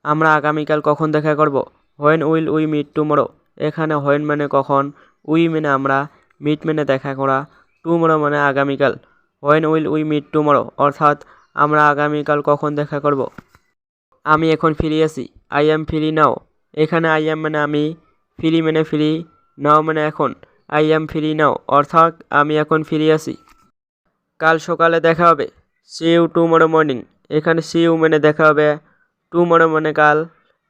আমরা আগামীকাল কখন দেখা করব? When will we meet tomorrow. এখানে হোয়েন মানে কখন, উই মানে আমরা, মিট মানে দেখা করা, টুমরো মানে আগামীকাল। When will we meet tomorrow অর্থাৎ আমরা আগামীকাল কখন দেখা করব। আমি এখন ফ্রি আছি। I am free now. এখানে আই অ্যাম মানে আমি, ফ্রি মানে ফ্রি, নাও মানে এখন। আই অ্যাম ফ্রি নাও অর্থাৎ আমি এখন ফ্রি আছি। কাল সকালে দেখা হবে। See you tomorrow morning. এখানে সি ইউ মানে দেখা হবে, টুমরো মানে কাল,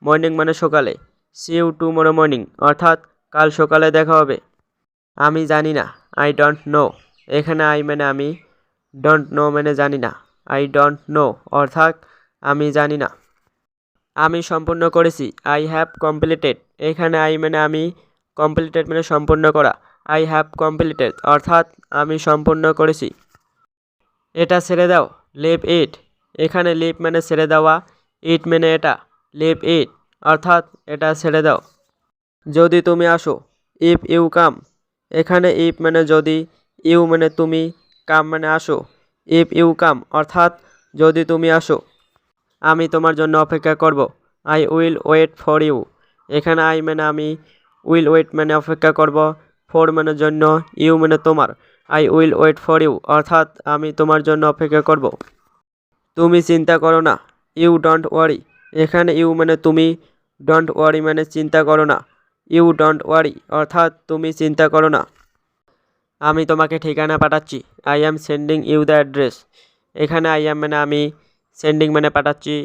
মর্নিং মানে সকালে। সি ইউ টুমরো মর্নিং অর্থাৎ কাল সকালে দেখা হবে। আমি জানি না। I don't know. এখানে আই মানে আমি, ডোন্ট নো মানে জানি না। আই ডোন্ট নো অর্থাৎ আমি জানি না। আমি সম্পূর্ণ করেছি। I have completed. এখানে আই মানে আমি, কমপ্লিটেড মানে সম্পূর্ণ করা। আই হ্যাভ কমপ্লিটেড অর্থাৎ আমি সম্পূর্ণ করেছি। এটা ছেড়ে দাও। Leave it. এখানে লিভ মানে ছেড়ে দেওয়া, ইট মানে এটা। লিভ ইট অর্থাৎ এটা ছেড়ে দাও। যদি তুমি আসো। If you come. এখানে ইফ মানে যদি, ইউ মানে তুমি, কাম মানে আসো। ইফ ইউ কাম অর্থাৎ যদি তুমি আসো। আমি তোমার জন্য অপেক্ষা করব। I will wait for you. এখানে আই মানে আমি, উইল ওয়েট মানে অপেক্ষা করব, ফর মানে জন্য, ইউ মানে তোমার। I will wait for you অর্থাৎ আমি তোমার জন্য অপেক্ষা করব। তুমি চিন্তা করো না। You don't worry. এখানে ইউ মানে তুমি, ডোন্ট ওয়ারি মানে চিন্তা করো না। ইউ ডোন্ট ওয়ারি অর্থাৎ তুমি চিন্তা করো না। আমি তোমাকে ঠিকানা পাঠাচ্ছি। I am sending you the address. এখানে আই অ্যাম মানে আমি, সেন্ডিং মানে পাঠাচ্ছি,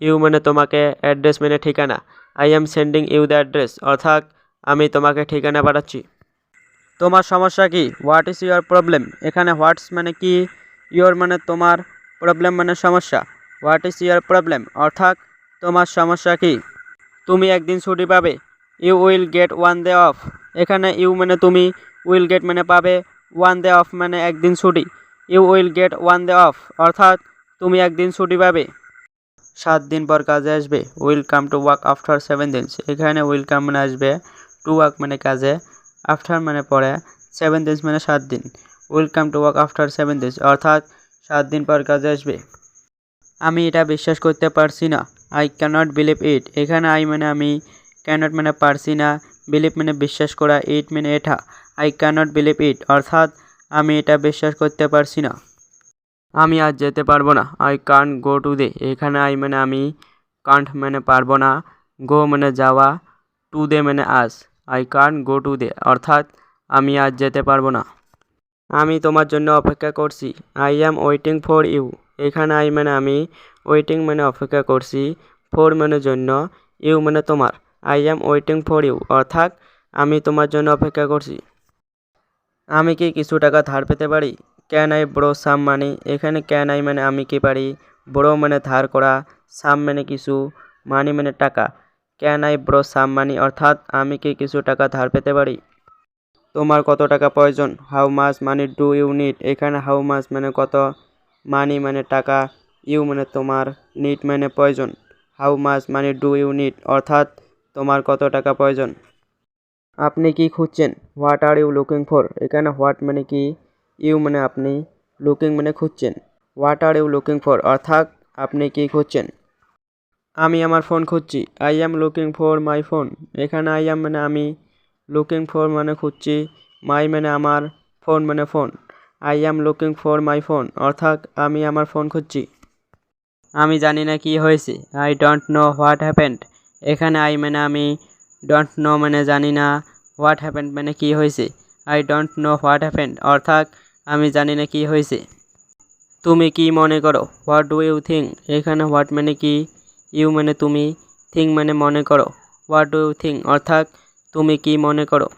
ইউ মানে তোমাকে, অ্যাড্রেস মানে ঠিকানা। I am sending you the address অর্থাৎ আমি তোমাকে ঠিকানা পাঠাচ্ছি। তোমার সমস্যা কি? What is your problem. এখানে হোয়াটস মানে কি, ইউর মানে তোমার, প্রবলেম মানে সমস্যা। হোয়াট ইজ ইউর প্রবলেম অর্থাৎ তোমার সমস্যা কি। তুমি একদিন ছুটি পাবে। You will get one day off. এখানে ইউ মানে তুমি, উইল গেট মানে পাবে, ওয়ান ডে অফ মানে একদিন ছুটি। You will get one day off অর্থাৎ তুমি একদিন ছুটি পাবে। 7 দিন পর কাজে আসবে। Will come to work after 7 দিনস। এখানে উইল কাম মানে আসবে, টু ওয়ার্ক মানে কাজে, আফটার মানে পরে, 7 দিনস মানে 7 দিন। Will come to work after 7 দিনস অর্থাৎ 7 দিন পর কাজে আসবে। আমি এটা বিশ্বাস করতে পারছি না। I cannot believe it. এখানে আই মানে আমি, ক্যানট মানে পারছি না, বিলিভ মানে বিশ্বাস করা, ইট মানে এটা। আই ক্যানট বিলিভ ইট অর্থাৎ আমি এটা বিশ্বাস করতে পারছি না। আমি আজ যেতে পারবো না। I can't go today. এখানে আই মানে আমি, কান্ট মানে পারবো না, গো মানে যাওয়া, টুডে মানে আজ। আই কান্ট গো টুডে অর্থাৎ আমি আজ যেতে পারবো না। আমি তোমার জন্য অপেক্ষা করছি। I am waiting for you. এখানে আই মানে আমি, ওয়েটিং মানে অপেক্ষা করছি, ফর মানে জন্য, ইউ মানে তোমার। I am waiting for you অর্থাৎ আমি তোমার জন্য অপেক্ষা করছি। আমি কি কিছু টাকা ধার পেতে পারি? ক্যান আই ব্রো সাম মানি। এখানে ক্যান আই মানে আমি কি পারি, ব্রো মানে ধার করা, সাম মানে কিছু, মানি মানে টাকা। ক্যান আই ব্রো সাম মানি অর্থাৎ আমি কি কিছু টাকা ধার পেতে পারি। তোমার কত টাকা প্রয়োজন? How much money do you need. এখানে হাউ মাচ মানে কত, মানি মানে টাকা, ইউ মানে তোমার, নিড মানে প্রয়োজন। How much money do you need অর্থাৎ তোমার কত টাকা প্রয়োজন। আপনি কি খুঁজছেন? What are you looking for. এখানে হোয়াট মানে কি, ইউ মানে আপনি, লুকিং মানে খুঁজছেন। What are you looking for অর্থাৎ আপনি কি খুঁজছেন। আমি আমার ফোন খুঁজছি। I am looking for my phone. এখানে আই অ্যাম মানে আমি, লুকিং ফর মানে খুঁজছি, মাই মানে আমার, ফোন মানে phone. I am looking for my phone অর্থাৎ আমি আমার ফোন খুঁজছি। আমি জানি না কি হয়েছে। I don't know what happened. এখানে আই মানে আমি, ডোন্ট নো মানে জানি না, হোয়াট হ্যাপেন্ড মানে কি হয়েছে। I don't know what happened অর্থাৎ আমি জানি না কি হয়েছে। তুমি কি মনে করো? What do you think. এখানে হোয়াট মানে কি, ইউ মানে তুমি, থিঙ্ক মানে মনে করো। হোয়াট ডু ইউ থিঙ্ক অর্থাৎ তুমি কি মনে করো।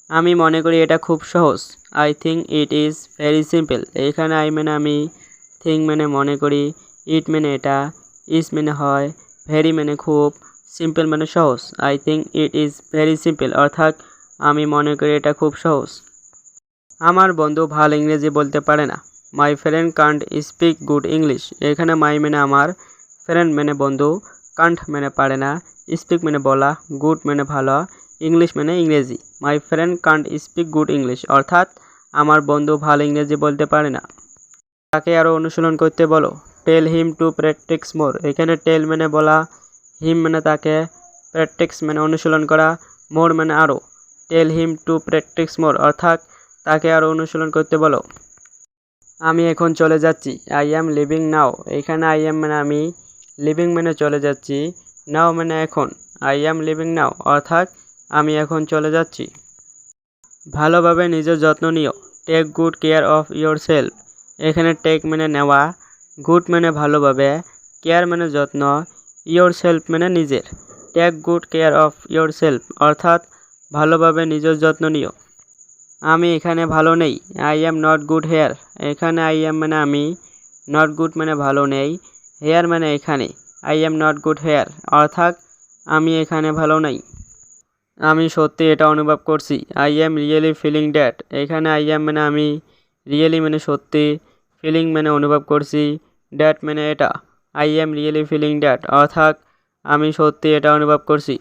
আমি মনে করি এটা খুব সহজ। I think it is very simple. এখানে আই মানে আমি, থিঙ্ক মানে মনে করি, ইট মানে এটা, ইজ মানে হয়, ভেরি মানে খুব, সিম্পল মানে সহজ। I think it is very simple অর্থাৎ আমি মনে করি এটা খুব সহজ। আমার বন্ধু ভালো ইংরেজি বলতে পারে না। My friend Kant speak good English. এখানে মাই মানে আমার, ফ্রেন্ড মানে বন্ধু, কান্ট মানে পারে না, স্পিক মানে বলা, গুড মানে ভালো, ইংলিশ মানে ইংরেজি। My friend Kant speak good English অর্থাৎ আমার বন্ধু ভালো ইংরেজি বলতে পারে না। তাকে আরও অনুশীলন করতে বলো। টেল হিম টু প্র্যাকটিস মোর। এখানে টেল মানে বলা, হিম মানে তাকে, প্র্যাকটিস মানে অনুশীলন করা, মোর মানে আরও। টেল হিম টু প্র্যাকটিস মোর অর্থাৎ তাকে আরও অনুশীলন করতে বলো। আমি এখন চলে যাচ্ছি, আই অ্যাম লিভিং নাও। এখানে আই অ্যাম মানে আমি, লিভিং মানে চলে যাচ্ছি, নাও মানে এখন। আই অ্যাম লিভিং নাও অর্থাৎ আমি এখন চলে যাচ্ছি। ভালোভাবে নিজের যত্ন নিও, take good care of yourself. এখানে টেক মানে নেওয়া, গুড মানে ভালোভাবে, কেয়ার মানে যত্ন, ইয়োর সেলফ মানে নিজের। Take good care of yourself অর্থাৎ ভালোভাবে নিজের যত্ন নিও। আমি এখানে ভালো নেই, I am not good here. এখানে আই অ্যাম মানে আমি, নট গুড মানে ভালো নেই, হেয়ার মানে এখানে। I am not good hair অর্থাৎ আমি এখানে ভালো নেই। আমি সত্যি এটা অনুভব করছি, I am really feeling that. এখানে আই অ্যাম মানে আমি, রিয়েলি মানে সত্যি, ফিলিং মানে অনুভব করছি, দ্যাট মানে এটা। I am really feeling that অর্থাৎ আমি সত্যি এটা অনুভব করছি।